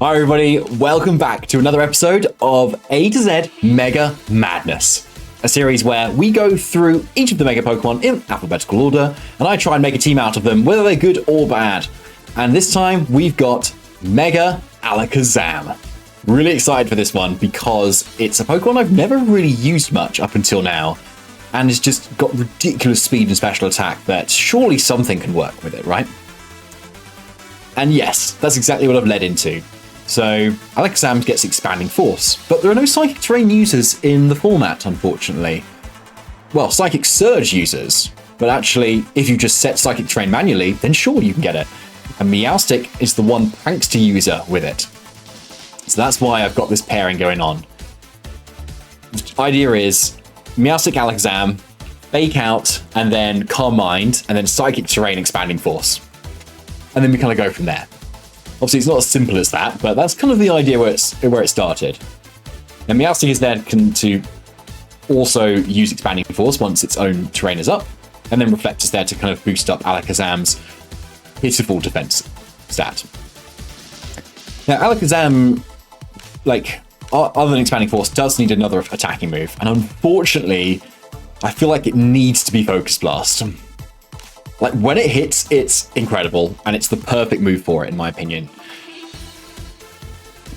Hi everybody, welcome back to another episode of A to Z Mega Madness, a series where we go through each of the Mega Pokemon in alphabetical order, and I try and make a team out of them, whether they're good or bad. And this time we've got Mega Alakazam. Really excited for this one because it's a Pokemon I've never really used much up until now, and it's just got ridiculous speed and special attack that surely something can work with it, right? And yes, that's exactly what I've led into. So, Alakazam gets Expanding Force, but there are no Psychic Terrain users in the format, unfortunately. Well, Psychic Surge users, but actually, if you just set Psychic Terrain manually, then sure, you can get it. And Meowstic is the one Prankster user with it. So that's why I've got this pairing going on. The idea is Meowstic Alakazam, Fake Out, and then Calm Mind, and then Psychic Terrain Expanding Force. And then we kind of go from there. Obviously, it's not as simple as that, but that's kind of the idea where it started. And Meowstic is there to also use Expanding Force once its own terrain is up, and then Reflect is there to kind of boost up Alakazam's pitiful defense stat. Now, Alakazam, other than Expanding Force, does need another attacking move, and unfortunately, I feel like it needs to be Focus Blast. Like, when it hits, it's incredible, and it's the perfect move for it, in my opinion.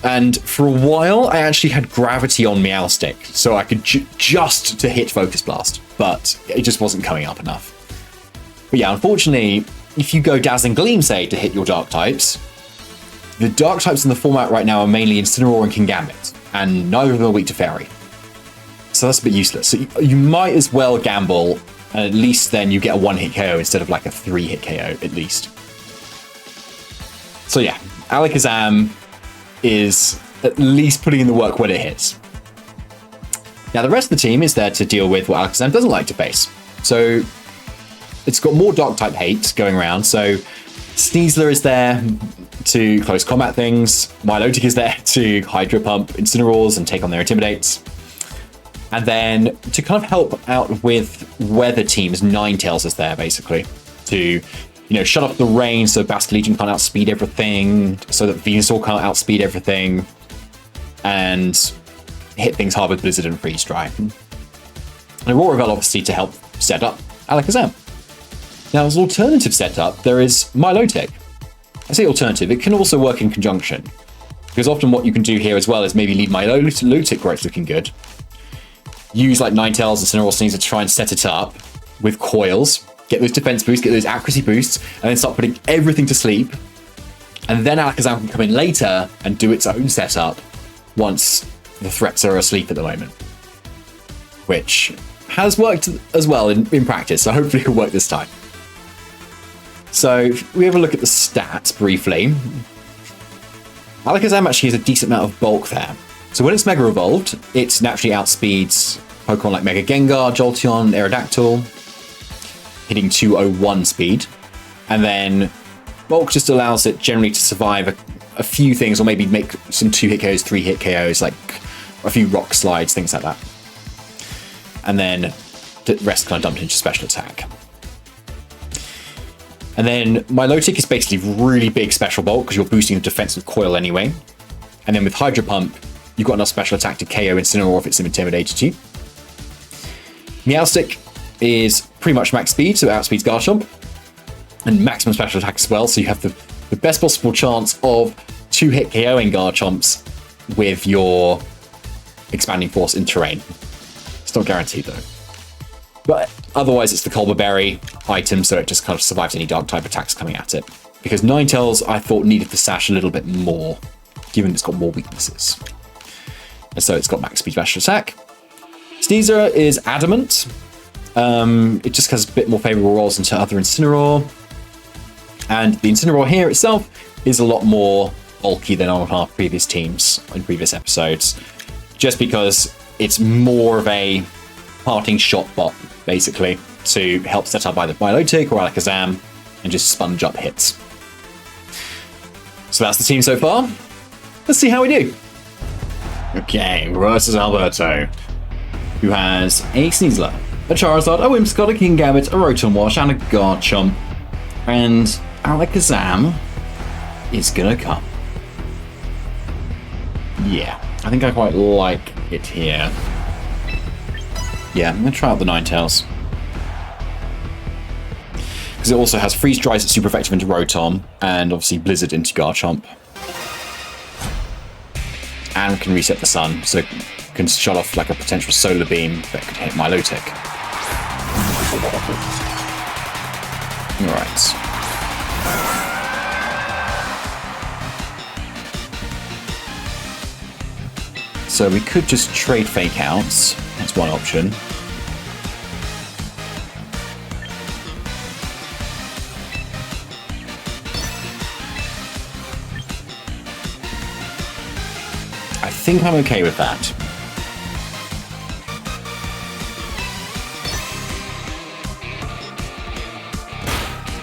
And for a while, I actually had Gravity on Meowstic, so I could just to hit Focus Blast, but it just wasn't coming up enough. But yeah, unfortunately, if you go Dazzling Gleam, say, to hit your Dark types, the Dark types in the format right now are mainly Incineroar and Kingambit, and neither of them are weak to Fairy. So that's a bit useless. So you might as well gamble, and at least then you get a one-hit KO instead of like a three-hit KO, at least. So yeah, Alakazam is at least putting in the work when it hits. Now the rest of the team is there to deal with what Alakazam doesn't like to face. So it's got more Dark-type hate going around, so Sneasler is there to close combat things, Milotic is there to Hydro Pump Incineroars and take on their Intimidates. And then to kind of help out with weather teams, Ninetales is there basically to, shut off the rain so Basculegion can't outspeed everything, so that Venusaur can't outspeed everything, and hit things hard with Blizzard and Freeze Dry. And Aurora Veil obviously to help set up Alakazam. Now as an alternative setup, there is Milotic. I say alternative, it can also work in conjunction, because often what you can do here as well is maybe lead Milotic where it's looking good. Use like Ninetales and Incineroar Sneasler to try and set it up with coils, get those defense boosts, get those accuracy boosts, and then start putting everything to sleep. And then Alakazam can come in later and do its own setup once the threats are asleep at the moment. Which has worked as well in practice, so hopefully it'll work this time. So if we have a look at the stats briefly, Alakazam actually has a decent amount of bulk there. So when it's Mega Evolved, it naturally outspeeds Pokemon like Mega Gengar, Jolteon, Aerodactyl, hitting 201 speed. And then bulk just allows it generally to survive a few things, or maybe make some 2-hit KOs, 3-hit KOs, like a few rock slides, things like that. And then the rest kind of dumped into special attack. And then Milotic is basically really big special bulk because you're boosting the defense with Coil anyway. And then with Hydro Pump, you've got enough special attack to KO Incineroar if it's intimidated you. Meowstic is pretty much max speed, so it outspeeds Garchomp, and maximum special attack as well, so you have the best possible chance of 2-hit KOing Garchomps with your Expanding Force in terrain. It's not guaranteed though. But otherwise it's the Culber Berry item, so it just kind of survives any Dark type attacks coming at it. Because Ninetales I thought needed the sash a little bit more, given it's got more weaknesses. And so it's got max speed special attack. Sneasler is Adamant. It just has a bit more favorable rolls into other Incineroar. And the Incineroar here itself is a lot more bulky than on our previous teams in previous episodes. Just because it's more of a parting shot bot, basically, to help set up either Milotic or Alakazam and just sponge up hits. So that's the team so far. Let's see how we do. Okay, versus Alberto, who has a Sneasler, a Charizard, a Whimsicott, a Kingambit, a Rotom Wash, and a Garchomp. And Alakazam is gonna come. Yeah, I think I quite like it here. Yeah, I'm going to try out the Ninetales. Because it also has Freeze Dries that's super effective into Rotom, and obviously Blizzard into Garchomp. And can reset the sun, so it can shut off like a potential solar beam that could hit Milotic. Alright. So we could just trade Fake Outs. That's one option. I think I'm okay with that.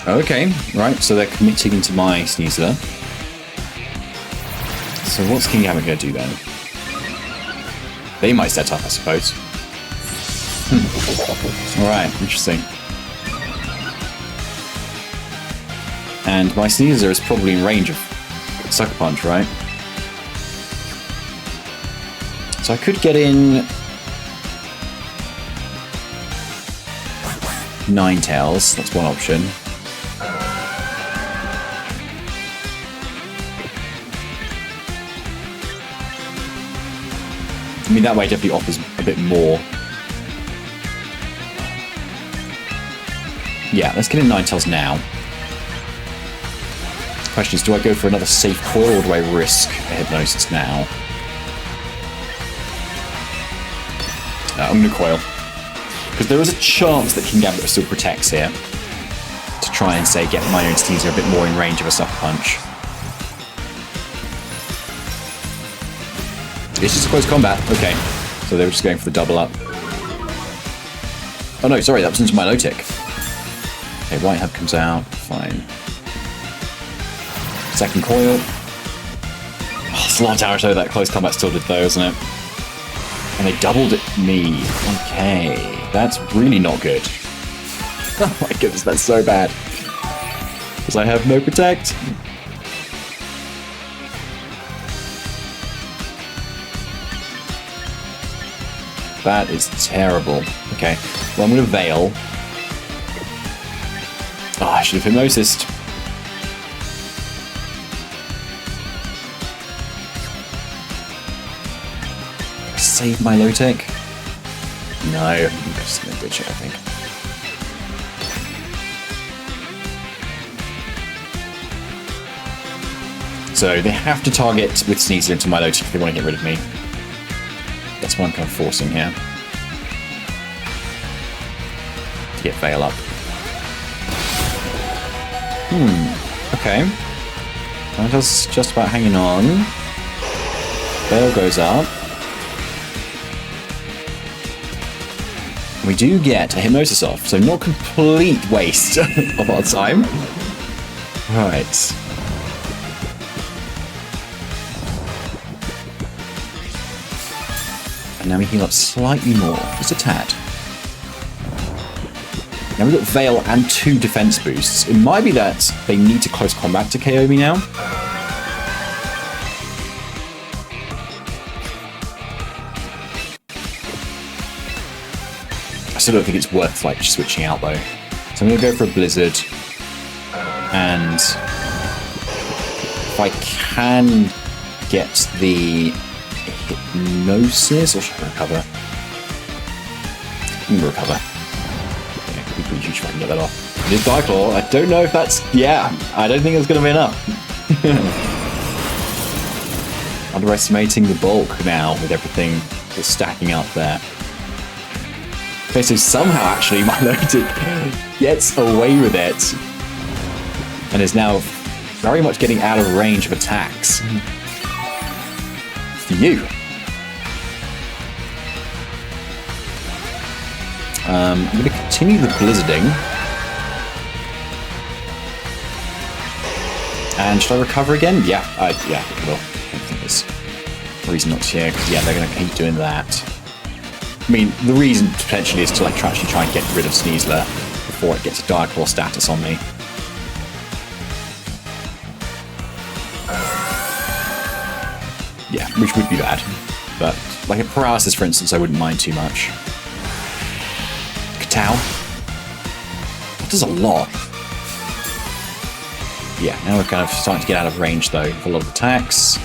Okay, right, so they're committing to my Sneasler. So what's Kingambit going to do then? They might set up, I suppose. Alright, interesting. And my Sneasler is probably in range of Sucker Punch, right? So I could get in Ninetales, that's one option. I mean, that way definitely offers a bit more. Yeah, let's get in Ninetales now. The question is, do I go for another safe coil or do I risk a Hypnosis now? I'm going to coil. Because there is a chance that Kingambit still protects here. To try and, say, get my own Sneasler a bit more in range of a Sucker Punch. It's just a close combat. Okay. So they were just going for the double up. Oh no, sorry, that was into Milotic. Okay, White Hub comes out. Fine. Second coil. Oh, it's a lot of damage though, that close combat still did though, isn't it? And they doubled me. Okay. That's really not good. Oh my goodness, that's so bad. Because I have no Protect. That is terrible. Okay, well I'm going to Veil. Oh, I should have Hypnosised. Save Milotic? No, I'm just going to ditch it, I think. So they have to target with Sneasler into Milotic if they want to get rid of me. That's what I'm kind of forcing here. To get Veil up. Okay. That's just about hanging on. Veil goes up. We do get a Hypnosis off, so not complete waste of our time. Right. And now we heal up slightly more, just a tad. Now we've got Veil and 2 defense boosts. It might be that they need to close combat to KO me now. I still don't think it's worth like switching out though. So I'm going to go for a Blizzard. And if I can get the Hypnosis, or should I recover? I'm gonna recover. Yeah, it could be pretty huge if I can get that off. This Diaclaw, I don't know if that's... Yeah, I don't think it's gonna be enough. Underestimating the bulk now with everything that's stacking up there. Okay, so somehow actually Milotic gets away with it. And is now very much getting out of range of attacks. For you. I'm going to continue the Blizzarding. And should I recover again? Yeah, I think I will. I don't think there's a reason not to, because yeah, they're going to keep doing that. I mean, the reason potentially is to like actually try and get rid of Sneasler before it gets a Diaclaw status on me. Yeah, which would be bad. But like a paralysis, for instance, I wouldn't mind too much. Katow. That does a lot. Yeah, now we're kind of starting to get out of range, though, for a lot of attacks.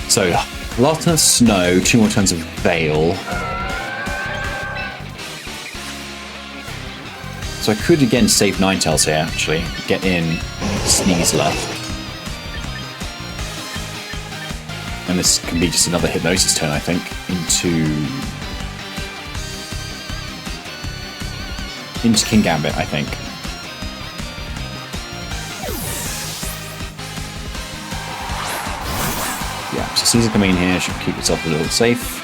So, last turn of Snow, 2 more turns of Veil. So I could, again, save Ninetales here, actually. Get in Sneasler. And this can be just another Hypnosis turn, I think, into King Gambit, I think. Yeah, so Caesar coming in here should keep itself a little safe.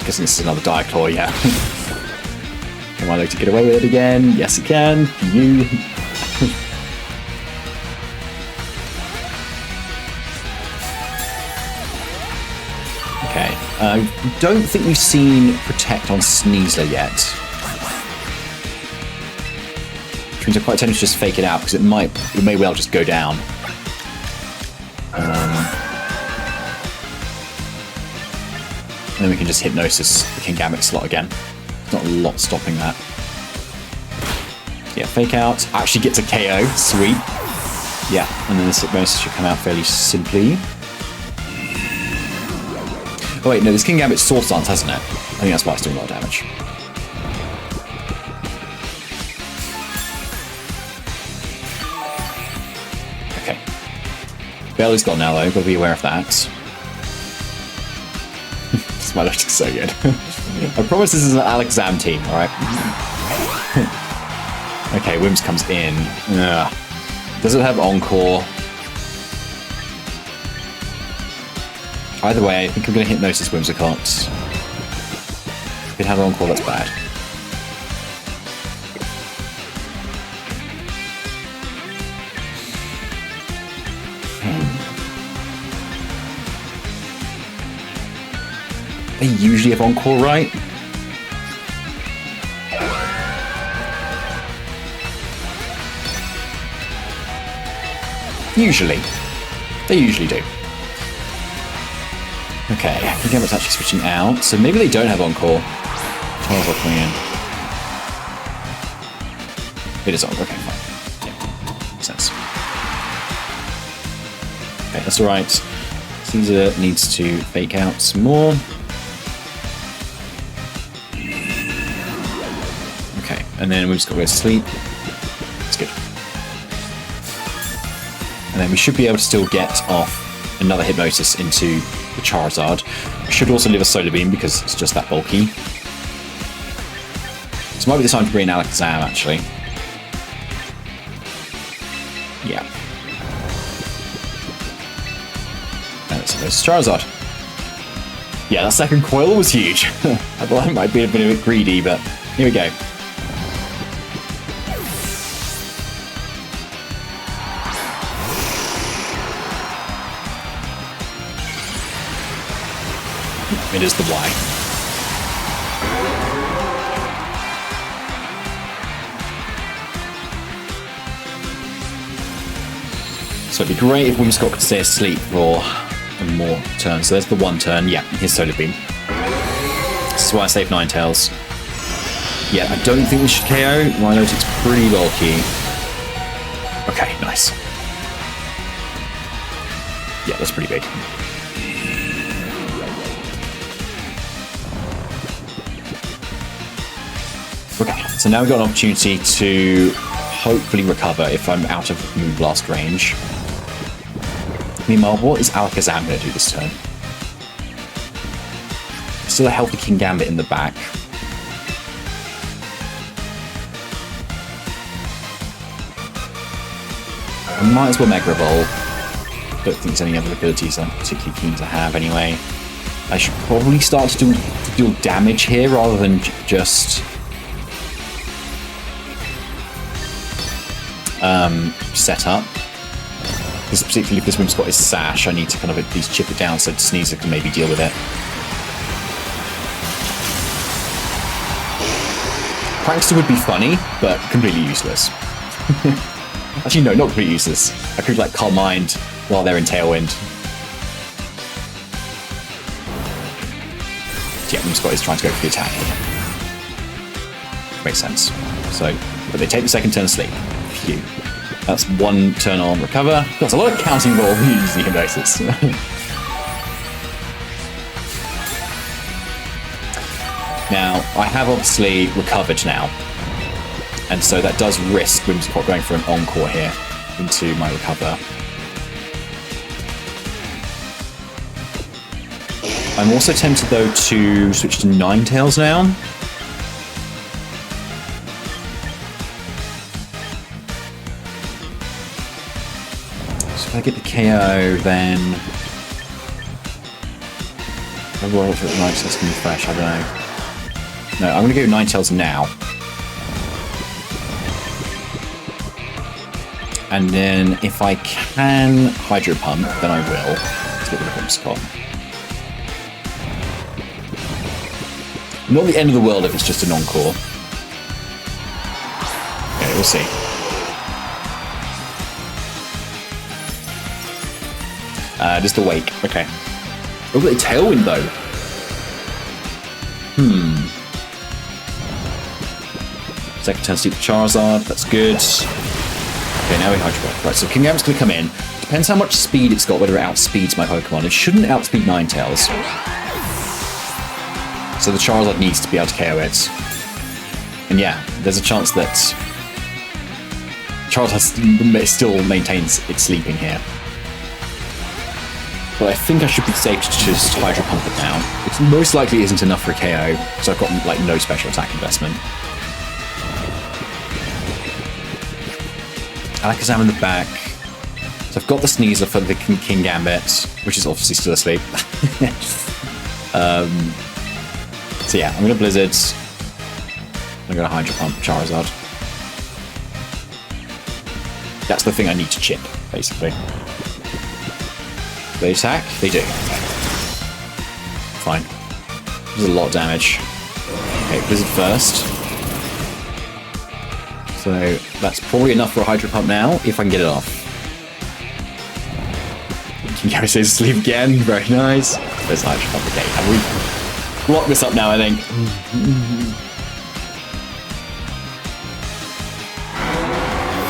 Guessing this is another Diaclaw, yeah. Can I look to get away with it again? Yes, it can. You. Okay. I don't think we've seen Protect on Sneasler yet. Which means I'm quite tempted to just fake it out because it may well just go down. And then we can just Hypnosis the King Gambit slot again. Not a lot stopping that. Yeah, fake out. Actually gets a KO. Sweet. Yeah, and then this Hypnosis should come out fairly simply. Oh wait, no, this King Gambit's Sword Stance, hasn't it? I think that's why it's doing a lot of damage. Okay. Belly's gone now though, gotta be aware of that. My logic's so good. I promise this is an Alakazam team, alright? Okay, Wims comes in. Ugh. Does it have Encore? Either way, I think I'm going to Hypnosis Whimsicott. If it has Encore, that's bad. They usually have Encore, right? Usually. They usually do. Okay, I think it's actually switching out, so maybe they don't have Encore. Charizard coming in. It is Encore, okay, fine. Yeah, makes sense. Okay, that's alright. Caesar needs to fake out some more. Okay, and then we've just got to go to sleep. That's good. And then we should be able to still get off another Hypnosis into the Charizard. We should also leave a Solar Beam because it's just that bulky. So it might be the time to bring in Alakazam, actually. Yeah. And it's Charizard. Yeah, that second coil was huge. I thought I might be a bit greedy, but here we go. It is the Y. So it'd be great if Whimsicott could stay asleep for more turns. So there's the one turn. Yeah, here's Solar Beam. This is why I saved Ninetales. Yeah, I don't think we should KO. Milotic's pretty bulky. Okay, nice. Yeah, that's pretty big. Okay, so now we've got an opportunity to hopefully recover if I'm out of Moonblast range. Meanwhile, what is Alakazam going to do this turn? Still a healthy King Gambit in the back. I might as well Mega Evolve. Don't think there's any other abilities I'm particularly keen to have anyway. I should probably start to deal damage here rather than just set up. Because particularly if this Whimsicott is Sash, I need to kind of at least chip it down so Sneasler can maybe deal with it. Prankster would be funny, but completely useless. Actually, no, not completely useless. I could like Calm Mind while they're in Tailwind. Yeah, Whimsicott is trying to go for the attack. Makes sense. So, but they take the second turn of sleep. Phew. That's one turn on recover. That's a lot of counting involved when you use the Hypnosis. Now, I have obviously recovered now. And so that does risk Whimsicott going for an Encore here into my recover. I'm also tempted though to switch to Ninetales now. So if I get the KO, then maybe I'll look at Ninetales can be fresh, I don't know. No, I'm going to go Ninetales now. And then if I can Hydro Pump, then I will. Let's get rid of Whimsicott. Not the end of the world if it's just an Encore. Okay, we'll see. Just Awake. Okay. Oh, but a Tailwind though. Second turn sleep Charizard. That's good. Okay, now we Hydro Pump. Right, so Kingambit's going to come in. Depends how much speed it's got, whether it outspeeds my Pokemon. It shouldn't outspeed Ninetales. So the Charizard needs to be able to KO it. And yeah, there's a chance that Charizard still maintains its sleeping here. But I think I should be safe to just Hydro Pump it now. It most likely isn't enough for a KO, so I've got like no special attack investment. Alakazam in the back. So I've got the Sneasel for the Kingambit, which is obviously still asleep. So yeah, I'm going to Blizzard. I'm going to Hydro Pump Charizard. That's the thing I need to chip, basically. They attack? They do. Fine. There's a lot of damage. Okay, Blizzard first. So that's probably enough for a Hydro Pump now, if I can get it off. Kingambit stays asleep again. Very nice. There's Hydro Pump. Okay, have we lock this up now, I think.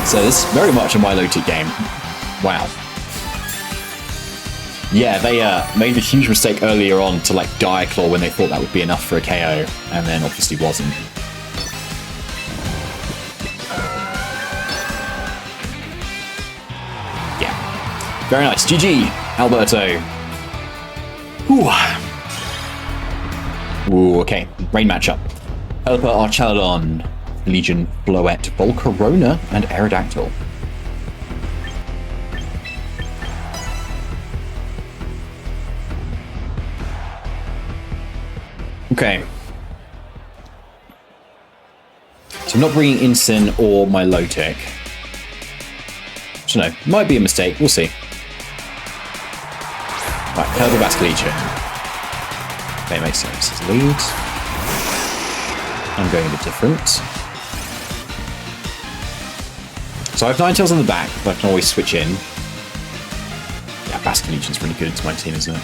So this is very much a Milotic game. Wow. Yeah, they made the huge mistake earlier on to like Diaclaw when they thought that would be enough for a KO, and then obviously wasn't. Yeah. Very nice. GG, Alberto. Whew. Ooh, okay. Rain matchup. Pelipper, Archaludon, Legion, Bloette, Volcarona, and Aerodactyl. Okay. So I'm not bringing Incin or Milotic. So no, might be a mistake. We'll see. Right, Pelipper, Legion. Okay, makes sense. It's lead. I'm going a bit different. So I have Ninetales on the back, but I can always switch in. Yeah, Bastion Legion's really good to my team, isn't it?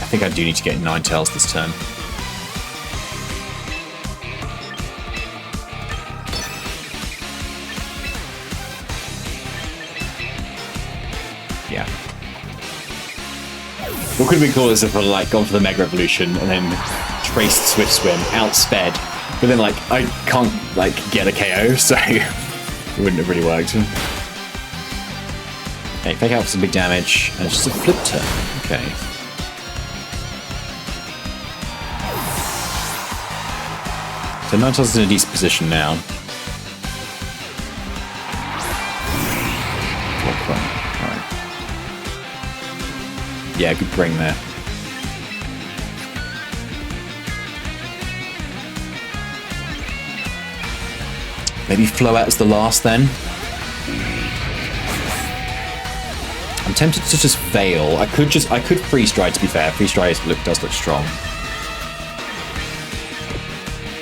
I think I do need to get Ninetales this turn. Yeah. What could have been cool is if I like gone for the Mega Evolution and then traced Swift Swim, outsped, but then like I can't like get a KO, so it wouldn't have really worked. Okay, fake out for some big damage, and it's just a flip turn. Okay. So Ninetales is in a decent position now. Alright. Yeah, good bring there. Maybe Float as the last then. I'm tempted to just Veil. I could Freeze Dry, to be fair. Freeze Dry does look strong.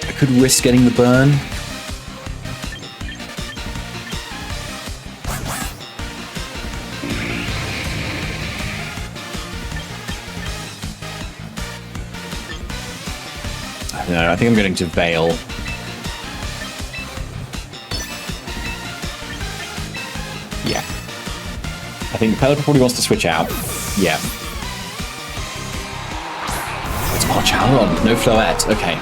I could risk getting the burn. No, I think I'm going to Veil. Yeah. I think Pelipper probably wants to switch out. Yeah. It's Marchalon, no Floette. Okay.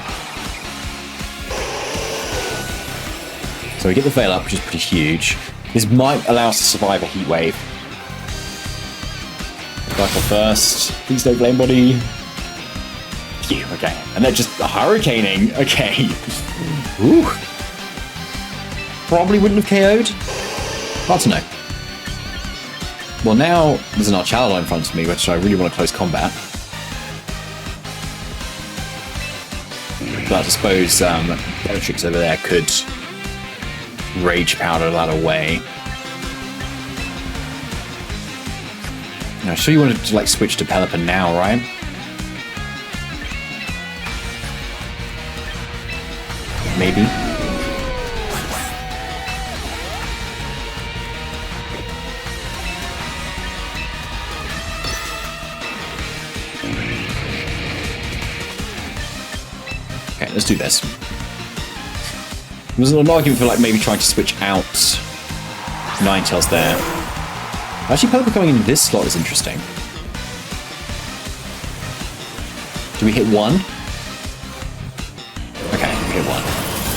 So we get the Veil up, which is pretty huge. This might allow us to survive a Heat Wave. Cycle first. Please don't Flame Body. Phew, okay. And they're just hurricaning. Okay. Ooh. Probably wouldn't have KO'd. Hard to know. Well, now there's an Archalon in front of me, which I really want to close combat. But I suppose Bellatrix over there could Rage Powder that away. I'm sure you wanted to like switch to Pelipper now, right? Maybe. Okay, let's do this. There's an argument for like maybe trying to switch out Ninetales there. Actually, Pelipper coming in this slot is interesting. Do we hit one? Okay, we hit one.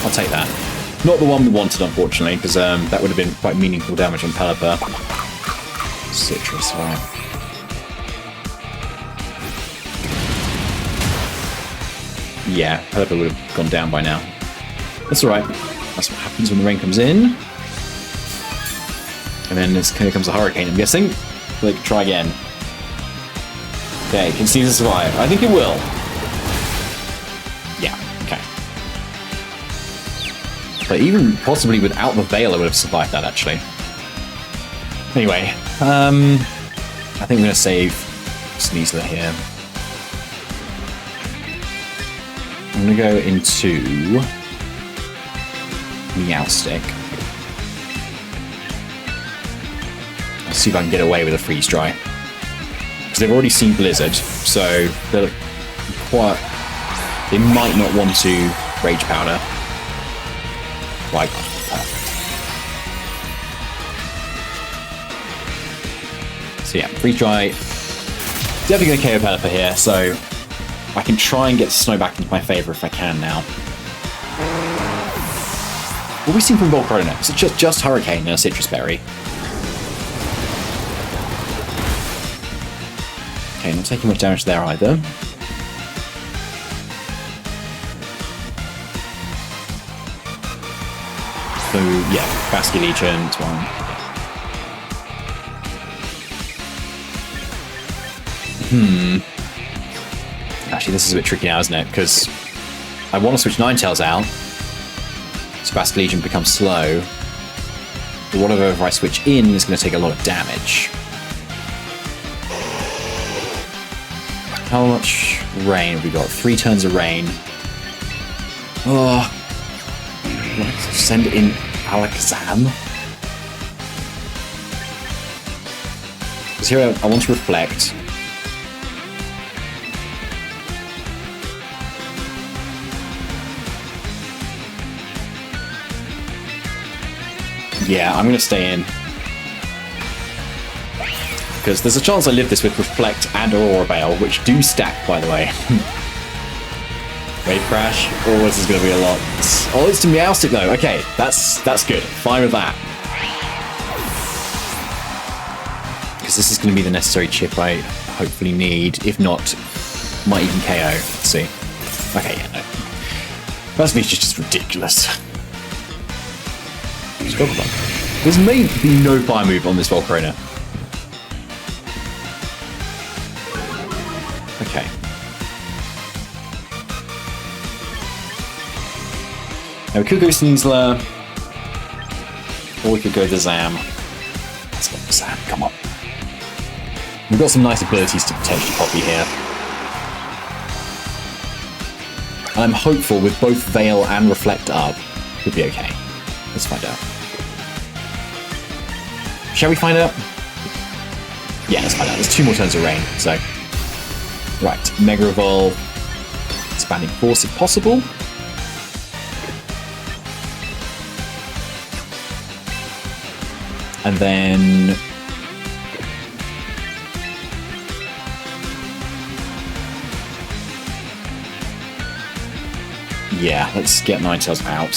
I'll take that. Not the one we wanted, unfortunately, because that would have been quite meaningful damage on Pelipper. Citrus, right. Yeah, Pelipper would have gone down by now. That's alright. That's what happens when the rain comes in. And then here comes a hurricane, I'm guessing. Like, try again. Okay, can see to survive. I think it will. Yeah, okay. But even possibly without the Veil, I would have survived that, actually. Anyway, I think we're going to save Sneasler here. I'm going to go into Meowstic. Let's see if I can get away with a Freeze Dry. Because they've already seen Blizzard, so they're quite... They might not want to Rage Powder. Like, perfect. So yeah, Freeze Dry. Definitely going to KO Pelipper here, so I can try and get Snow back into my favour if I can now. What have we seen from Volcarona? Is it just Hurricane and a Citrus Berry? Okay, not taking much damage there either. So, yeah, Basky Legion, it's one. Actually, this is a bit tricky now, isn't it? Because I want to switch Ninetales out, so Basky Legion becomes slow. But whatever I switch in is going to take a lot of damage. How much rain have we got? 3 turns of rain. Oh, let's send in Alakazam. Because here I want to reflect. Yeah, I'm going to stay in. Because there's a chance I live this with Reflect and Aurora Veil, which do stack, by the way. Wave Crash. Oh, this is going to be a lot. Oh, it's to Meowstic, though. Okay, that's good. Fine with that. Because this is going to be the necessary chip I hopefully need. If not, might even KO. Let's see. Okay, yeah, no. First Leech is just ridiculous. There's may be no fire move on this Volcarona. Okay. Now we could go Sneasler, or we could go to Zam. Let's go to Zam, come on. We've got some nice abilities to potentially copy here. And I'm hopeful with both Veil and Reflect up, we'll be okay. Let's find out. Shall we find out? Yeah, let's find out. There's 2 more turns of rain, so... Right, Mega Evolve. Expanding Force if possible. And then... Yeah, let's get Ninetales out.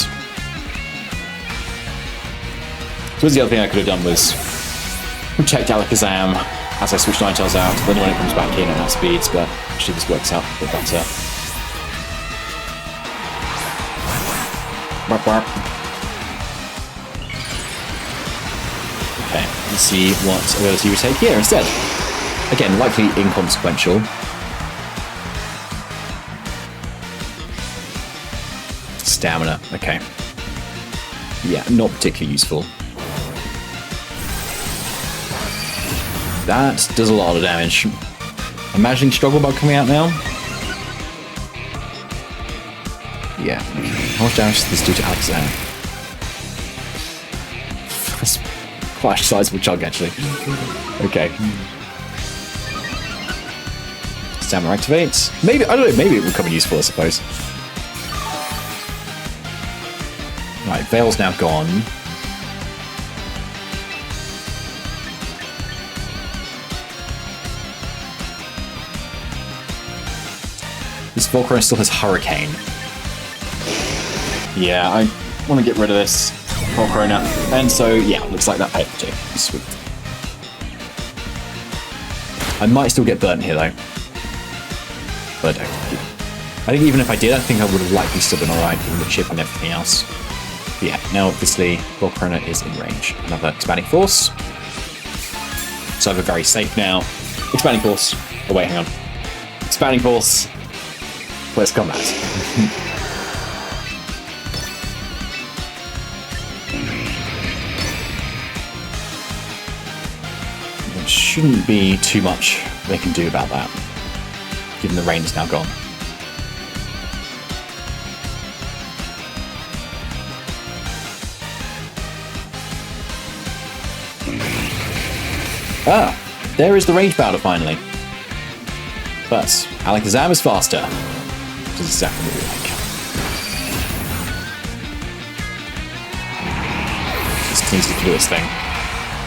So the other thing I could have done was checked Alakazam as I switched Ninetales out, then when it comes back in at speeds, but actually this works out a bit better. Okay, let's see what ability we take here instead. Again, likely inconsequential. Stamina, okay. Yeah, not particularly useful. That does a lot of damage. Imagining Struggle Bug coming out now. Yeah. How much damage does this do to Alakazam? That's quite a sizable chunk, actually. Okay. Stamina activates. Maybe, I don't know, maybe it will come in useful, I suppose. Right, Veil's now gone. This Volcarona still has Hurricane. Yeah, I want to get rid of this Volcarona. And so, yeah, looks like that paid for too. Sweet. I might still get burnt here, though. But I don't. I think even if I did, I think I would have likely still been alright with the chip and everything else. But yeah, now obviously Volcarona is in range. Another Expanding Force. So I'm very safe now. Expanding Force. Oh wait, hang on. Expanding Force. Where's combat? There shouldn't be too much they can do about that, given the rain is now gone. Ah, there is the range battle finally. But Alakazam is faster. Which is exactly what we like. Just needs to do its thing.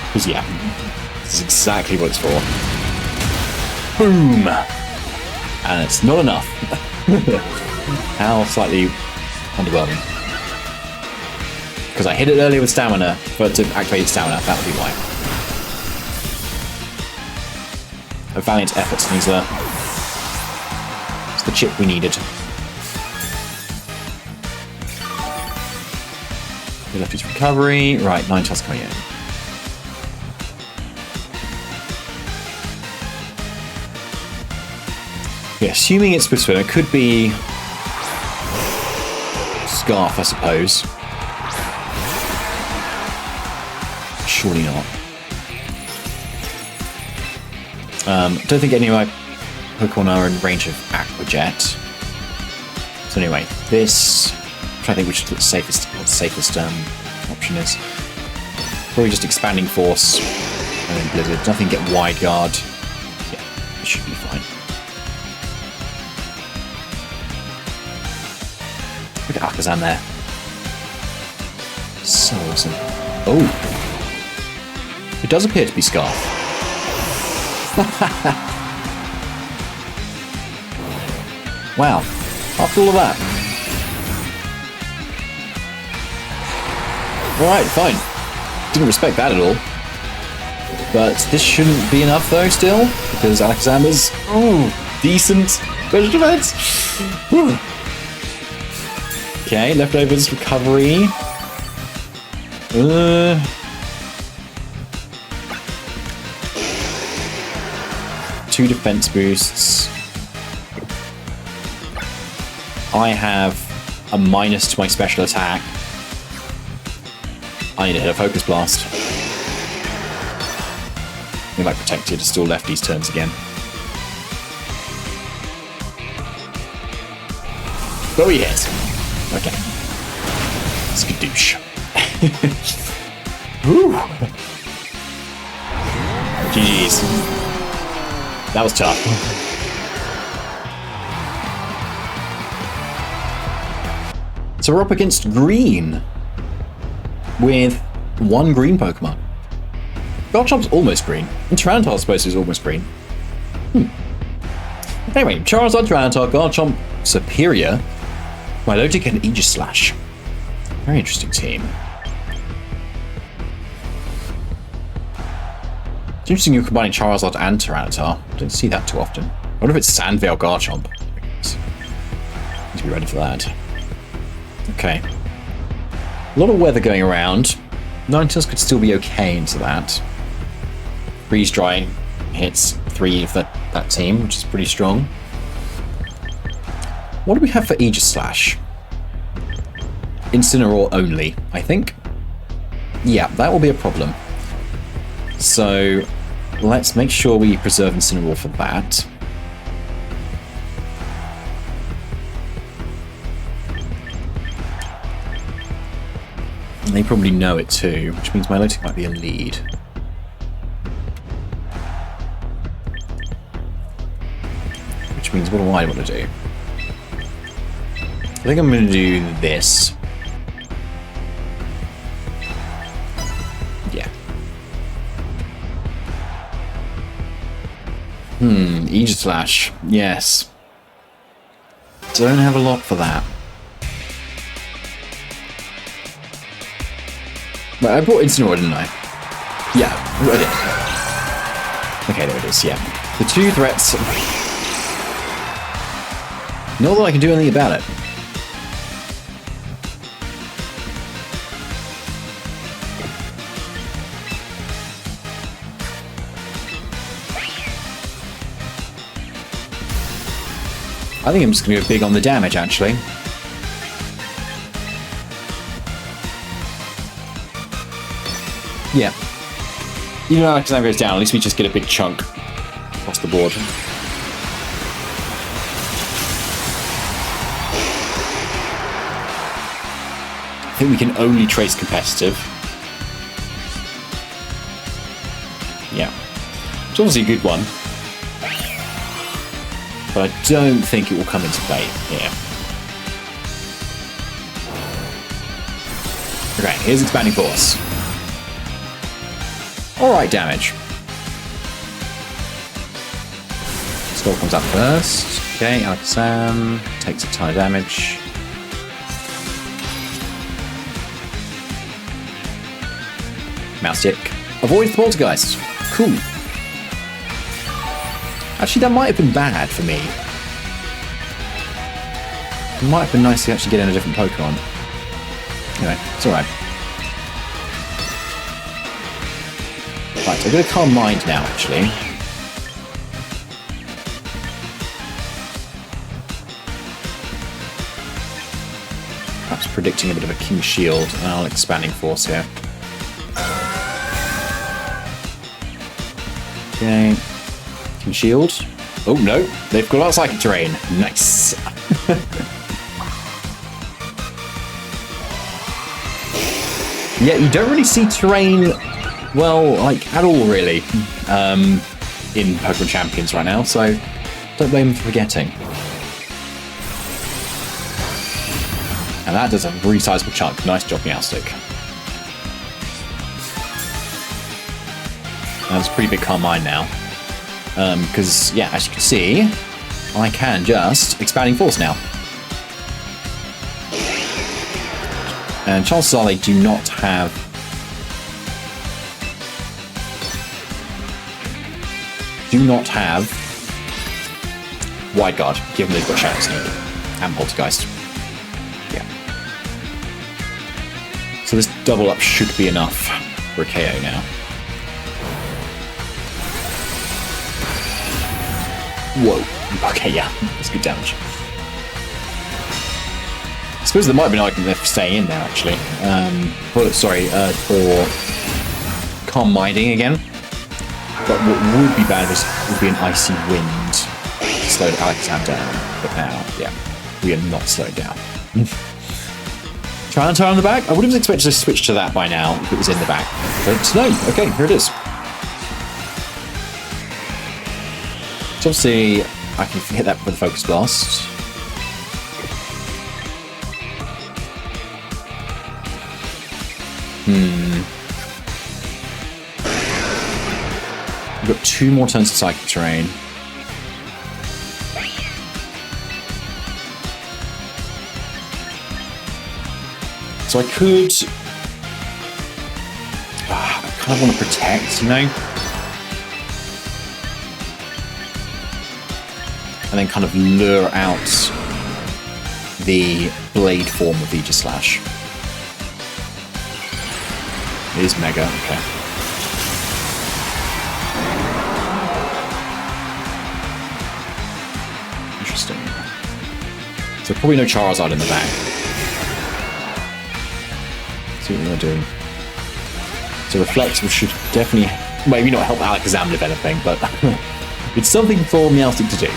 Because yeah, this is exactly what it's for. Boom! And it's not enough. How slightly underwhelming. Because I hit it earlier with stamina, but to activate its stamina, that would be why. A valiant effort, Sneasler. It's the chip we needed. We left its recovery. Right, Ninetales coming in. Yeah, assuming it's Swift Swim, it could be Scarf, I suppose. Surely not. Don't think any of my Pokemon are in range of Aqua Jet. So anyway, this... I'm trying to think which the safest option is. Probably just Expanding Force and then Blizzard. Nothing get Wide Guard. Yeah, it should be fine. Look at Alakazam there. So awesome. Oh! It does appear to be Scarf. Wow, after all of that. Alright, fine. Didn't respect that at all. But this shouldn't be enough though still, because Alakazam is decent special defense. Okay, leftovers recovery. 2 defense boosts. I have a minus to my special attack. I need to hit a Focus Blast. They like protected, still lefty's turns again. Oh, he hits. Okay. Skadoosh. Whew. GG's. That was tough. So we're up against green with one green Pokemon. Garchomp's almost green, and Tyranitar, I suppose, is almost green. Anyway, Charizard, Tyranitar, Garchomp, Superior, Milotic, and Aegislash. Very interesting team. It's interesting you're combining Charizard and Tyranitar. I don't see that too often. I wonder if it's Sandvale Garchomp. Need to be ready for that. Okay. A lot of weather going around. Ninetales could still be okay into that. Freeze Dry hits 3 of that team, which is pretty strong. What do we have for Aegislash? Incineroar only, I think. Yeah, that will be a problem. So let's make sure we preserve Incineroar for that. And they probably know it too, which means Milotic might be a lead. Which means, what do I want to do? I think I'm going to do this. Yeah. Aegislash. Yes. Don't have a lot for that. Right, I brought Incineroar, didn't I? Yeah, I did. Okay, there it is, yeah. The 2 threats. Not that I can do anything about it. I think I'm just going to go big on the damage, actually. Yeah. Even though Alakazam goes down, at least we just get a big chunk across the board. I think we can only trace competitive. Yeah. It's obviously a good one. But I don't think it will come into play here. Okay, here's Expanding Force. Alright, damage. Skull comes up first. Okay, Alakazam takes a ton of damage. Meowstic avoids the Poltergeist. Cool. Actually, that might have been bad for me. It might have been nice to actually get in a different Pokemon. Anyway, it's alright. Right, I've got a Calm Mind now, actually. Perhaps predicting a bit of a King Shield, and I'll Expanding Force here. Okay. King Shield. Oh no, they've got out Psychic Terrain. Nice. Yeah, you don't really see terrain, well, like, at all, really, in Pokémon Champions right now, so don't blame them for forgetting. And that does a really sizable chunk. Nice job, Meowstic. That's a pretty big Calm Mind now. Because, yeah, as you can see, I can just Expanding Force now. And chances are they do not have... Wide Guard, given they've got Shadow Sneak and Poltergeist. Yeah. So this double up should be enough for a KO now. Whoa. Okay, yeah. That's good damage. I suppose there might have been an argument there for staying in there, actually. For Calm Minding again. But what would be bad would be an icy wind to slow Alakazam down. But now, yeah, we are not slowed down. Tyranitar on the back? I would have expected to switch to that by now if it was in the back. But no, okay, here it is. So obviously, I can hit that with a Focus Blast. We've got 2 more turns of Psychic Terrain. So I could... I kind of want to protect, you know? And then kind of lure out the blade form of Aegislash. It is Mega, okay. Interesting. So probably no Charizard in the back. See what we're going to do. So Reflect should definitely, maybe not help Alakazam if anything, but it's something for Meowstic to do.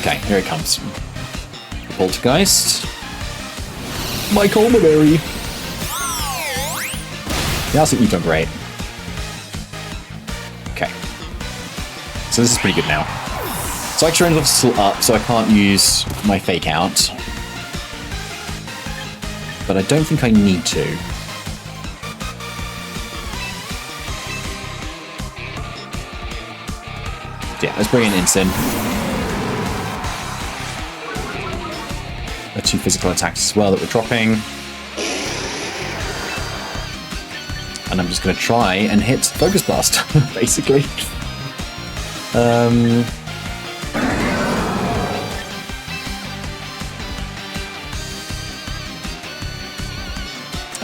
Okay, here it comes. Poltergeist. My Coma Berry. Meowstic, you've done great. Okay. So this is pretty good now. Psychic Terrain's off still up, so I can't use my Fake Out. But I don't think I need to. Yeah, let's bring in Instant. The 2 physical attacks as well that we're dropping. And I'm just going to try and hit Focus Blast, basically.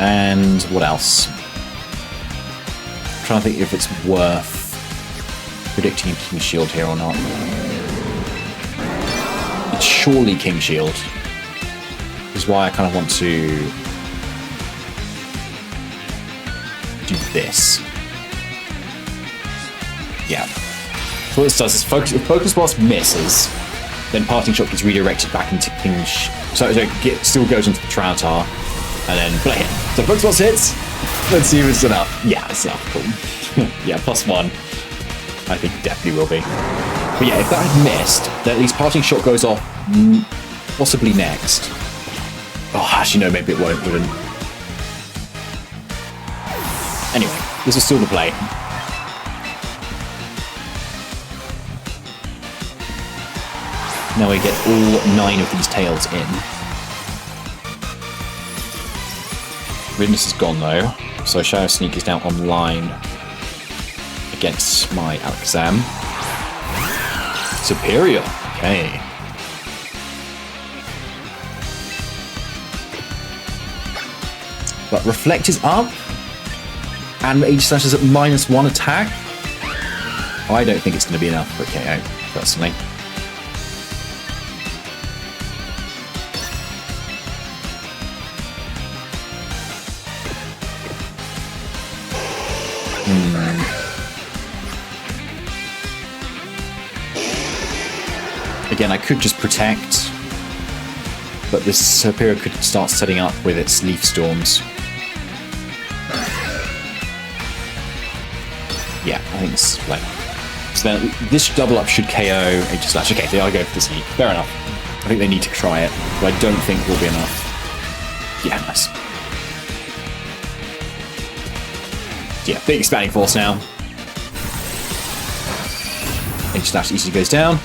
And what else? I'm trying to think if it's worth predicting a King Shield here or not. It's surely King Shield. Which is why I kind of want to do this. Yeah. So what this does is Focus Blast misses, then Parting Shot gets redirected back into King so it still goes into the Tyranitar, and then play it. So Focus Blast hits. Let's see if it's enough. Yeah, it's enough. Cool. Yeah, +1. I think it definitely will be. But yeah, if that had missed, then at least Parting Shot goes off possibly next. Oh, actually, no, maybe it wouldn't. Anyway, this is still the play. Now we get all 9 of these tails in. Ridness is gone though, so Shadow Sneak is now online against my Alakazam. Superior, okay. But Reflect is up, and Aegislash is at -1 attack. I don't think it's going to be enough for a KO, personally. Again, I could just protect, but this Superior could start setting up with its Leaf Storms. Yeah, I think it's like... So then this double up should KO Aegislash. Okay, they are going for the sneak. Fair enough. I think they need to try it, but I don't think will be enough. Yeah, nice. Yeah, big expanding force now. Aegislash easily goes down.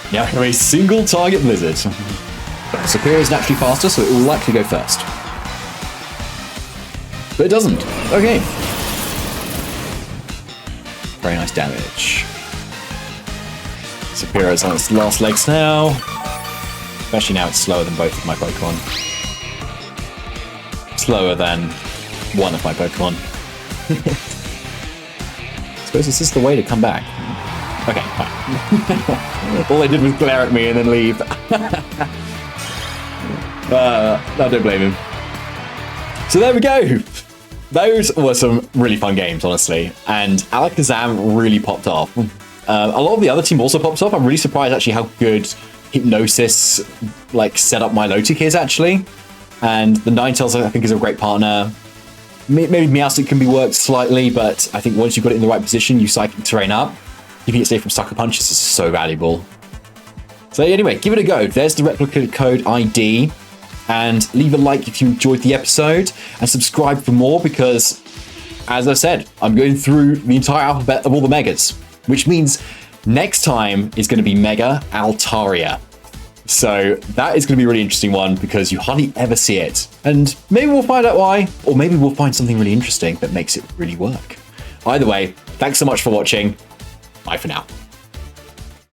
Now we have a single target Blizzard. Superior is naturally faster, so it will likely go first. But it doesn't. Okay. Very nice damage. Superior is on its last legs now. Especially now it's slower than both of my Pokemon. Slower than one of my Pokemon. I suppose this is the way to come back. Okay, fine. All they did was glare at me and then leave. I don't blame him. So there we go. Those were some really fun games, honestly, and Alakazam really popped off. A lot of the other team also pops off. I'm really surprised actually how good Hypnosis like set up Milotic is actually, and the Ninetales I think is a great partner. Maybe Meowstic can be worked slightly, but I think once you've got it in the right position, you Psychic Terrain up. Keeping it safe from Sucker Punches is so valuable. So anyway, give it a go. There's the replica code ID. And leave a like if you enjoyed the episode, and subscribe for more because, as I said, I'm going through the entire alphabet of all the Megas, which means next time is going to be Mega Altaria. So that is going to be a really interesting one because you hardly ever see it. And maybe we'll find out why, or maybe we'll find something really interesting that makes it really work. Either way, thanks so much for watching. Bye for now.